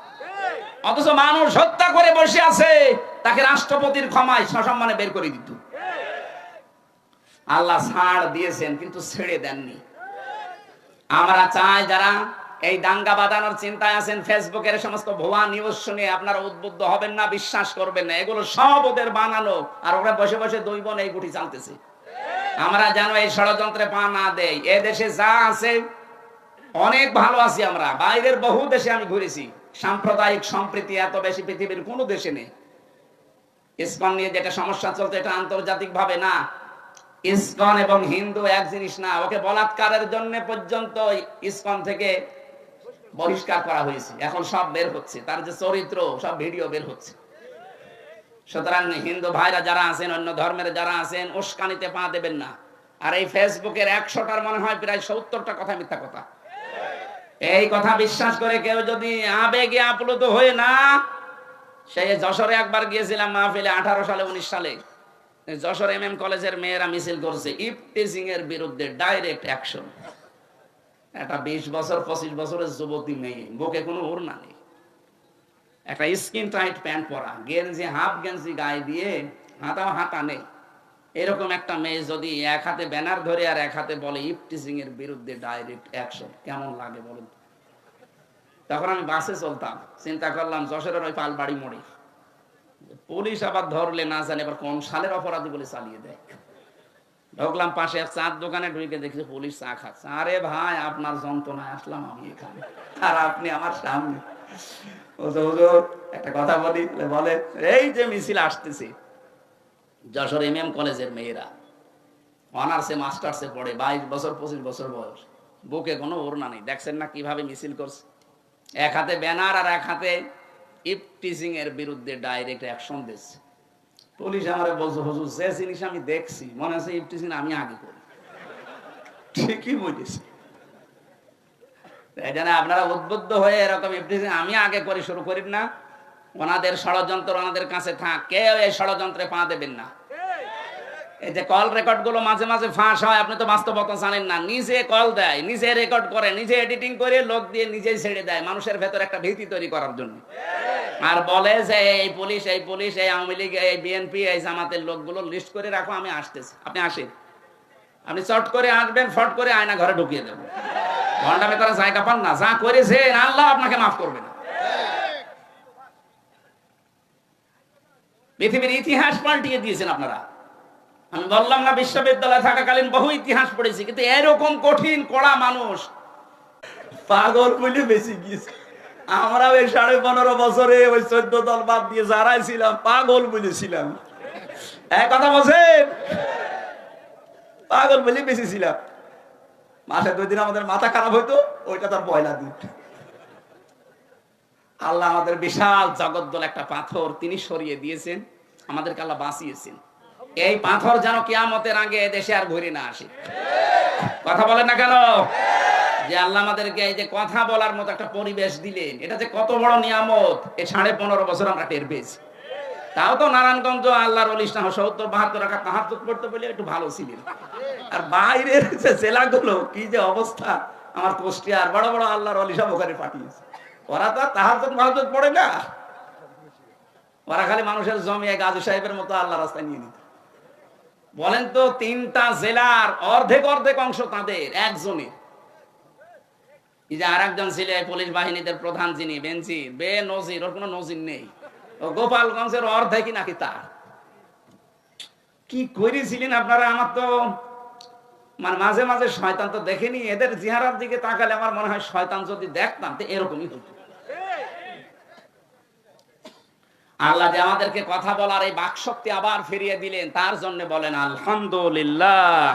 অথচ মানুষ হত্যা করে বসে আছে, তাকে রাষ্ট্রপতির ক্ষমায় সসম্মানে বের করে দিত। আল্লাহ ছাড় দিয়েছেন কিন্তু ছেড়ে দেননি। আমরা চাই যারা এই দাঙ্গা বাঁধানোর চিন্তায় আছেন, ফেসবুকের সমস্ত ভুয়া নিউজ শুনে আপনারা উদ্বুদ্ধ হবেন না, বিশ্বাস করবেন না। এগুলো সব ওদের বানানো, আর ওরা বসে বসে দুই বোন এই গুটি চালতেছে। আমরা যেন এই ষড়যন্ত্রে পা না দেই। এ দেশে যা আছে অনেক ভালো আছি আমরা, বাইরের বহু দেশে আমি ঘুরেছি, সাম্প্রদায়িক সম্প্রীতি এত বেশি পৃথিবীর কোনো দেশে নেই। ইসকন নিয়ে যেটা সমস্যা চলছে, এটা আন্তর্জাতিক ভাবে না। ইসকন এবং হিন্দু এক জিনিস না। ওকে বলাৎকারের জন্য পর্যন্ত ইসকন থেকে বহিষ্কার করা হয়েছে, এখন সব বের হচ্ছে, তার যে চরিত্র সব ভিডিও বের হচ্ছে। সুতরাং হিন্দু ভাইরা যারা আছেন, অন্য ধর্মের যারা আছেন, উস্কানিতে পা দেবেন না। আর এই ফেসবুকের 100টার মনে হয় প্রায় 70টা কথা মিথ্যা কথা। এই কথা বিশ্বাস করে কেউ যদি আবেগে আপ্লুত হয়ে না, সেই যশোরে একবার গিয়েছিলাম মাহফিলে, 18 সালে 19 সালে যশোর MM কলেজের মেয়েরা মিছিল করছে ইফটিজিং এর বিরুদ্ধে, ডাইরেক্ট অ্যাকশন। একটা 20 বছর 25 বছরের যুবতী মেয়ে, বুকে কোনো ওড়না নেই, একটা স্কিন টাইট প্যান্ট পরা, গেঞ্জি হাফ গেঞ্জি গায়ে দিয়ে, হাতা নেই, এরকম একটা মেয়ে যদি এক হাতে ব্যানার ধরে আর এক হাতে বলে ইফটিজিং এর বিরুদ্ধে ডাইরেক্ট অ্যাকশন, কেমন লাগে বলুন? তখন আমি বাসে চলতাম, চিন্তা করলাম যশোরের ওই পালবাড়ি মোড়ে পুলিশ আবার ধরলে না জানে এবার কোন সালের অপরাধী বলে চালিয়ে দেয়। ঢুকলাম পাশে এক চার দোকানে, ঢুকে দেখছি পুলিশ চা খাচ্ছে। আরে ভাই, আপনার যন্ত্রণায় আসলাম আমি এখানে, আর আপনি আমার সামনে। একটা কথা বলি, বলে এই যে মিছিল আসতেছে, যশোর MM কলেজের মেয়েরা অনার্সে মাস্টার্সে পড়ে, 22 বছর 25 বছর বয়স, বুকে কোনো ওড়না নেই। দেখছেন না কিভাবে মিছিল করছে? এক হাতে ব্যানার আর এক হাতে ইফটিজিং এর বিরুদ্ধে ডাইরেক্ট অ্যাকশন দিচ্ছে। পুলিশ আমারে বলছে, হুজুর যে জিনিস আমি দেখছি মনে হচ্ছে ইফটিজিং আমি আগে করি। ঠিকই বলেছি। এই জন্য আপনারা উদ্বুদ্ধ হয়ে এরকম ইফটিজিং আমি আগে করে শুরু করি না, ওনাদের ষড়যন্ত্র ওনাদের কাছে থাক, কেউ এই ষড়যন্ত্রে পা দেবেন না। এই যে কল রেকর্ড গুলো মাঝে মাঝে ফাঁস হয়, আপনি তো বাস্তবতা জানেন না। নিজে কল দেয়, নিজে রেকর্ড করে, নিজে এডিটিং করে, লোক দিয়ে নিজেই ছেড়ে দেয় মানুষের ভেতর একটা ভীতি তৈরি করার জন্য। আর বলে যে এই পুলিশ, এই পুলিশ, এই আওয়ামী লীগ, এই বিএনপি, এই জামাতের লোকগুলো লিস্ট করে রাখো, আমি আসতেছি। আপনি আসেন, আপনি চট করে আসবেন, ফট করে আয়না ঘরে ঢুকিয়ে দেবো। ঘন্টা ভেতরে জায়গা পান না, যা করেছেন আল্লাহ আপনাকে মাফ করবে না। পৃথিবীর ইতিহাস পাল্টিয়ে দিয়েছেন আপনারা। আমি বললাম না, বিশ্ববিদ্যালয়ে থাকাকালীন বহু ইতিহাস পড়েছি, কিন্তু এরকম কঠিন কড়া মানুষ পাগল বলে বেশি গিয়েছে। আমরা ওই 15.5 বছরে ওই 14 দল বাদ দিয়ে যারাই ছিলাম পাগল বলেছিলাম। এক কথা বলছেন, পাগল বলে বেশি ছিলাম। মাসে 2 দিন আমাদের মাথা খারাপ হইতো, ওইটা তার পয়লা দিন। আল্লাহ আমাদের বিশাল জগদ্দল একটা পাথর তিনি সরিয়ে দিয়েছেন, আমাদেরকে আল্লাহ বাঁচিয়েছেন। এই পাথর যেন কিয়ামতের আগে দেশে আর ঘুরে না আসে। কথা বলেন না কেন? যে আল্লাহ আমাদেরকে এই যে কথা বলার মতো একটা পরিবেশ দিলেন, এটা যে কত বড় নিয়ামত, এই 15.5 বছর আমরা টের পেয়েছি। তাও তো নারায়ণগঞ্জ আল্লাহর ওলি 70-72 রাকাত তাহাজ্জুদ পড়তে বলে একটু ভালো ছিলেন। আর বাইরের যে জেলাগুলো কি যে অবস্থা, আমার কুষ্টিয়ার বড় বড় আল্লাহর ওলি সব ওখানে পাঠিয়েছে। ওরা তো তাহাজ্জুদ পড়ে না, ওরা খালি মানুষের জমিয়ে গাজী সাহেবের মতো আল্লাহ রাস্তায় নিয়ে নিত। বলেন তো, 3টা জেলার অর্ধেক অংশ তাদের একজনের। এই যে আরেকজন ছিল পুলিশ বাহিনীদের প্রধান, যিনি বেনজির, বেনজির, ওর কোনো নজির নেই। ও গোপালগঞ্জের অর্ধেকই নাকি তার। কি করেছিলেন আপনারা? আমার তো মানে মাঝে মাঝে শয়তান তো দেখেনি, এদের চেহারার দিকে তাকালে আমার মনে হয় শয়তান যদি দেখতাম তো এরকমই হতো। আল্লাহ যে আমাদেরকে কথা বলার এই বাকশক্তি আবার ফিরিয়ে দিলেন, তার জন্য বলেন আলহামদুলিল্লাহ।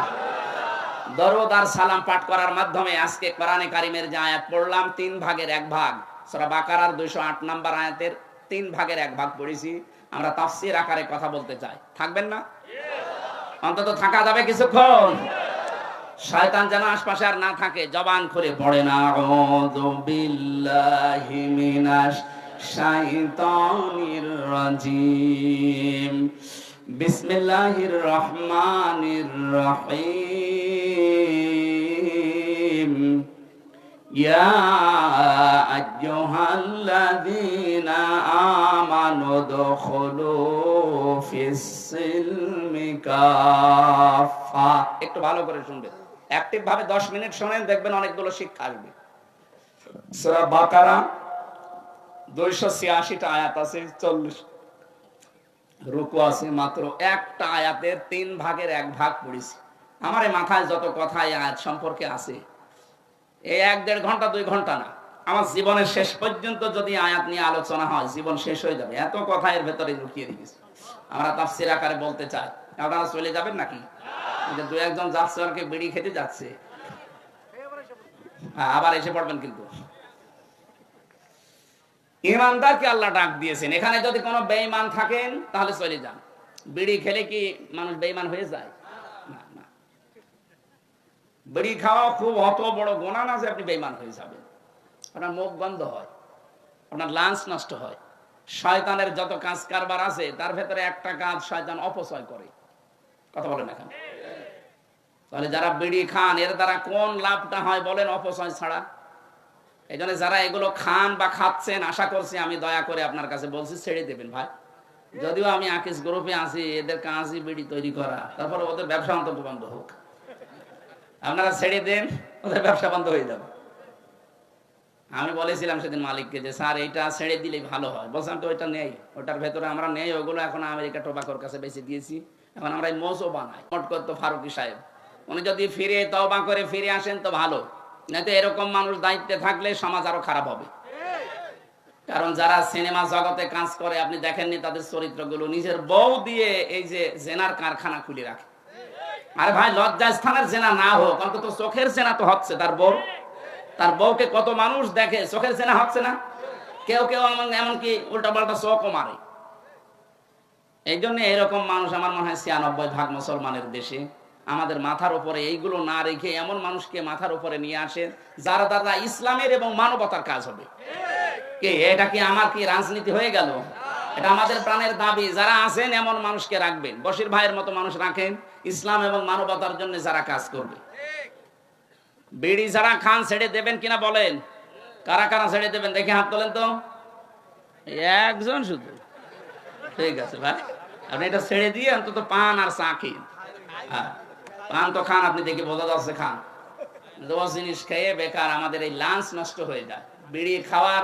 দরুদ আর সালাম পাঠ করার মাধ্যমে আজকে কোরআনে কারিমের যে আয়াত পড়লাম, 3 ভাগের 1 ভাগ, সূরা বাকারার 208 নম্বর আয়াতের 3 ভাগের 1 ভাগ পড়েছি। আমরা তাফসীর আকারে কথা বলতে চাই, থাকবেন না? অন্তত থাকা যাবে কিছুক্ষণ। শয়তান যেন আশপাশে আর না থাকে, জবান খুলে পড়ে না আউযু বিল্লাহি মিনাশ শাইতানির রাজিম, বিসমিল্লাহির রহমানির রহিম, ইয়া আইয়ুহাল্লাযীনা আমানু দুখুলু ফিস-সিলমি কাফা। একটু ভালো করে শুনবেন, অ্যাক্টিভ ভাবে 10 মিনিট শুনেন, দেখবেন অনেকগুলো শিক্ষা আসবে। সূরা বাকারা 286টা আয়াত আছে, 40 রুকু আছে, মাত্র একটা আয়াতের 3 ভাগের 1 ভাগ পড়েছি। আমার এই মাথায় যত কথা এই আয়াত সম্পর্কে আছে, এই 1-1.5 ঘন্টা 2 ঘন্টা না, আমার জীবনের শেষ পর্যন্ত যদি আয়াত নিয়ে আলোচনা হয় জীবন শেষ হয়ে যাবে, এত কথা এর ভেতরে লুকিয়ে রেখেছি। আমরা তাফসীর আকারে বলতে চাই। আপনারা চলে যাবেন নাকি? যে 2-1 জন যাচ্ছে, আর কি বিড়ি খেতে যাচ্ছে, আবার এসে পড়বেন। কিন্তু ইমানদারকে আল্লাহ ডাক দিয়েছেন, এখানে যদি কোনো বেঈমান থাকেন তাহলে চলে যান। বিড়ি খেলে কি মানুষ বেঈমান হয়ে যায়? না না, বিড়ি খাওয়া খুব অত বড় গুনাহ না যে আপনি বেঈমান হয়ে যাবেন। আপনার মুখ বন্ধ হয়, আপনার লাঞ্চ নষ্ট হয়। শয়তানের যত কাজ কারবার আছে তার ভেতরে একটা কাজ শয়তান অপচয় করে। কথা বলেন এখন। তাহলে যারা বিড়ি খান এর দ্বারা কোন লাভটা হয় বলেন? অপচয় ছাড়া। এই জন্য যারা এগুলো খান বা খাচ্ছেন, আশা করছি, আমি দয়া করে আপনার কাছে বলছি, ছেড়ে দেবেন ভাই। যদিও আমি আকিস গ্রুপে আছি, এদের কাজই বিড়ি তৈরি করা, তারপরে ওদের ব্যবসা অন্তত বন্ধ হোক। আপনারা ছেড়ে দেন, ওদের ব্যবসা বন্ধ হয়ে যাবে। আমি বলেছিলাম সেদিন মালিককে যে স্যার এইটা ছেড়ে দিলেই ভালো হয়। বলছিলাম তো ওইটা নেই, ওটার ভেতরে আমরা নেই, ওগুলো এখন আমেরিকা টোবাকোর কাছে বেঁচে দিয়েছি, এখন আমরা এই মোজও বানাই। মোট করতো ফারুকি সাহেব, উনি যদি ফিরে তওবা করে ফিরে আসেন তো ভালো, নয়তো এরকম মানুষ দায়িত্বে থাকলে সমাজ আরো খারাপ হবে। কারণ যারা সিনেমা জগতে কাজ করে, আপনি দেখেননি তাদের চরিত্রগুলো, নিজের বউ দিয়ে এই যে জেনার কারখানা খুলে রাখে। আরে ভাই, লজ্জাস্থানের জেনা না হোক, অন্তত চোখের জেনা তো হচ্ছে। তার বউকে কত মানুষ দেখে, চোখের জেনা হচ্ছে না? কেউ কেউ এমনকি উল্টা পাল্টা চোখও মারে। এই জন্য এরকম মানুষ আমার মনে হয় 96% মুসলমানের দেশে। আমাদের মাথার উপরে এইগুলো না রেখে এমন মানুষকে মাথার উপরে নিয়ে আসে যারা দ্বারা ইসলামের এবং মানবতার কাজ হবে। কে এটা? কি আমার কি রাজনীতি হয়ে গেল? এটা আমাদের প্রাণের দাবি। যারা আছেন এমন মানুষকে রাখবেন, বশির ভাইয়ের মতো মানুষ রাখেন, ইসলাম এবং মানবতার জন্য যারা কাজ করবে। বিড়ি যারা খান ছেড়ে দেবেন কিনা বলেন? কারা কারা ছেড়ে দেবেন দেখে হাত তোলেন তো। একজন শুধু, ঠিক আছে ভাই, আপনি এটা ছেড়ে দিয়ে অন্তত পান আর চা খেয়ে। হ্যাঁ, পান তো খান, আপনি দেখে বোঝা যাচ্ছে খান। দোষ জিনিস খেয়ে বেকার আমাদের এই লাঞ্চ নষ্ট হয়ে যায়। বিড়ি খাওয়ার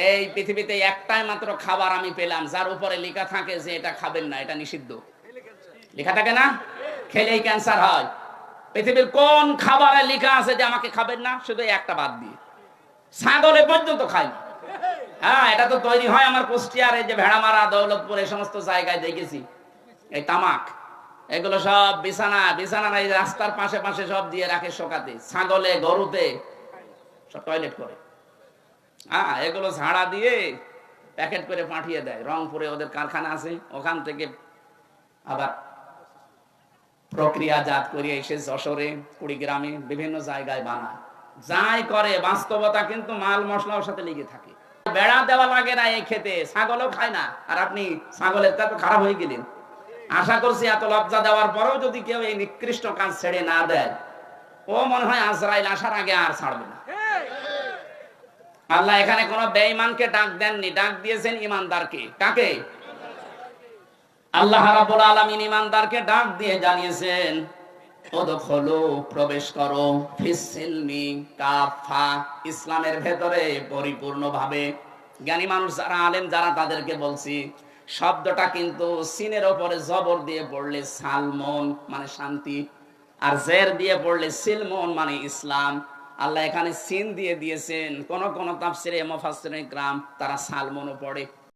এই পৃথিবীতে একটাই মাত্র খাবার আমি পেলাম যার উপরে লেখা থাকে যে এটা খাবেন না, এটা নিষিদ্ধ। লেখা থাকে না? খেলেই ক্যান্সার হয়। পৃথিবীর কোন খাবারে লেখা আছে যে আমাকে খাবেন না? শুধু একটা বাদ দিয়ে, ছাগলে পর্যন্ত খাই না। হ্যাঁ, এটা তো তৈরি হয় আমার কুষ্টিয়ার এই যে ভেড়ামারা, দৌলতপুর, এই সমস্ত জায়গায় দেখেছি। এই তামাক এগুলো সব বিছানা বিছানা নাই, রাস্তার পাশে পাশে সব দিয়ে রাখে শোকাতে। ছাগলে গরুতে সব টয়লেট করে। হ্যাঁ, এগুলো ঝাড়া দিয়ে প্যাকেট করে পাঠিয়ে দেয়। রংপুরে ওদের কারখানা আছে, ওখান থেকে আবার প্রক্রিয়াজাত করে এসে যশোরে, কুড়িগ্রামে, বিভিন্ন জায়গায় বানায়। যাই করে বাস্তবতা কিন্তু মাল মশলার সাথে লেগে থাকে। বেড়া দেওয়া লাগে না এই খেতে, ছাগলও খায় না। আর আপনি ছাগলের তা তো খারাপ হয়ে গেলেন। আশা করছি এত লজ্জা দেওয়ার পরেও যদি কেউ এই নিকৃষ্ট কাজ ছেড়ে না দেয়, ও মনে হয় আজরাইল আসার আগে আর ছাড়বে না। আল্লাহ এখানে কোন বেঈমানকে ডাক দেননি, ডাক দিয়েছেন ইমানদারকে। কাকে? আল্লাহ রাব্বুল আলামিন ইমানদারকে ডাক দিয়ে জানিয়েছেন, ওদখুলু, প্রবেশ করো, ফিসসিলমি কাফা, ইসলামের ভেতরে পরিপূর্ণভাবে। জ্ঞানী মানুষ যারা, আলেম যারা, তাদেরকে বলছি, শব্দটা কিন্তু সিনের উপরে জবর দিয়ে পড়লে সালমন মানে শান্তি, আর জের দিয়ে পড়লে সিলমন মানে ইসলাম। আল্লাহ এখানে সিন দিয়ে দিয়েছেন। কোন কোন তাফসিরে মুফাসসিরিন কিরাম তারা সালমনও পড়ে।